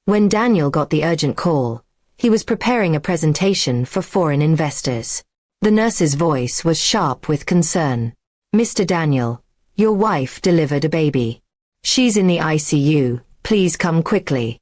When Daniel got the urgent call, he was preparing a presentation for foreign investors. The nurse's voice was sharp with concern. "Mr. Daniel, your wife delivered a baby. She's in the ICU, please come quickly."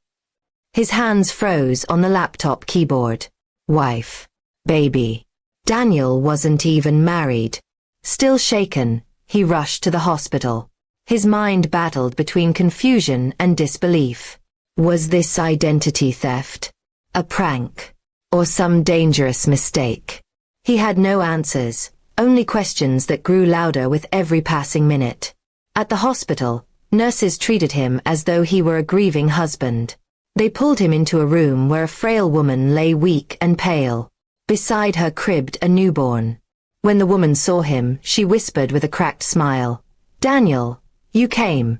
His hands froze on the laptop keyboard. Wife. Baby. Daniel wasn't even married. Still shaken, he rushed to the hospital. His mind battled between confusion and disbelief. Was this identity theft? A prank? Or some dangerous mistake? He had no answers, only questions that grew louder with every passing minute. At the hospital, nurses treated him as though he were a grieving husband. They pulled him into a room where a frail woman lay weak and pale. Beside her cribbed a newborn. When the woman saw him, she whispered with a cracked smile, "Daniel, you came."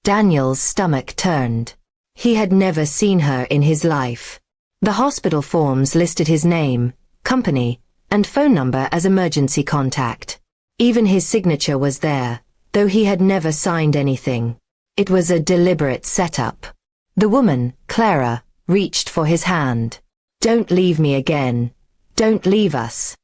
Daniel's stomach turned. He had never seen her in his life. The hospital forms listed his name, company, and phone number as emergency contact. Even his signature was there, though he had never signed anything. It was a deliberate setup. The woman, Clara, reached for his hand. "Don't leave me again. Don't leave us."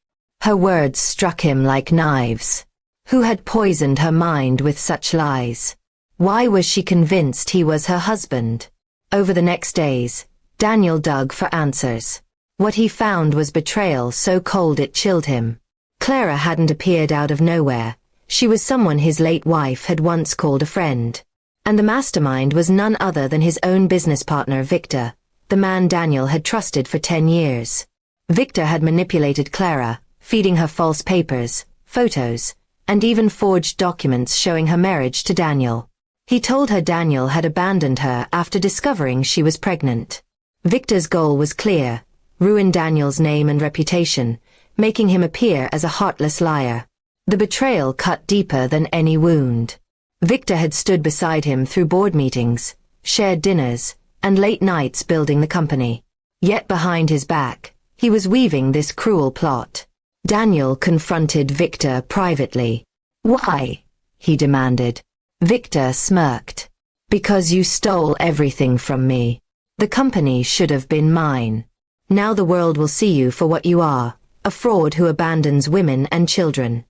Her words struck him like knives. Who had poisoned her mind with such lies? Why was she convinced he was her husband? Over the next days, Daniel dug for answers. What he found was betrayal so cold it chilled him. Clara hadn't appeared out of nowhere. She was someone his late wife had once called a friend. And the mastermind was none other than his own business partner Victor, the man Daniel had trusted for 10 years. Victor had manipulated Clara, feeding her false papers, photos, and even forged documents showing her marriage to Daniel. He told her Daniel had abandoned her after discovering she was pregnant. Victor's goal was clear: ruin Daniel's name and reputation, making him appear as a heartless liar. The betrayal cut deeper than any wound. Victor had stood beside him through board meetings, shared dinners, and late nights building the company. Yet behind his back, he was weaving this cruel plot. Daniel confronted Victor privately. "Why?" he demanded. Victor smirked. "Because you stole everything from me. The company should have been mine. Now the world will see you for what you are, a fraud who abandons women and children."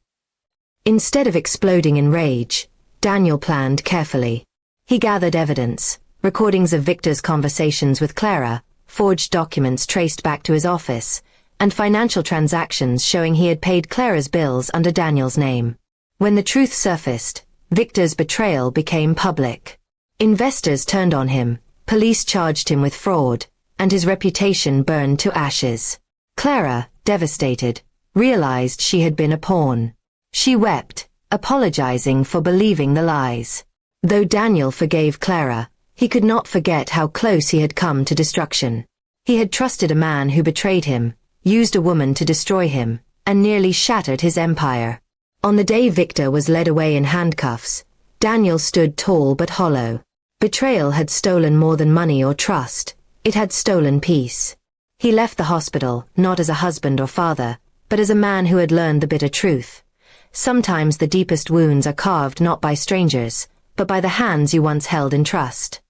Instead of exploding in rage, Daniel planned carefully. He gathered evidence, recordings of Victor's conversations with Clara, forged documents traced back to his office, and financial transactions showing he had paid Clara's bills under Daniel's name. When the truth surfaced, Victor's betrayal became public. Investors turned on him, police charged him with fraud, and his reputation burned to ashes. Clara, devastated, realized she had been a pawn. She wept, apologizing for believing the lies. Though Daniel forgave Clara, he could not forget how close he had come to destruction. He had trusted a man who betrayed him, used a woman to destroy him, and nearly shattered his empire. On the day Victor was led away in handcuffs, Daniel stood tall but hollow. Betrayal had stolen more than money or trust. It had stolen peace. He left the hospital, not as a husband or father, but as a man who had learned the bitter truth. Sometimes the deepest wounds are carved not by strangers, but by the hands you once held in trust.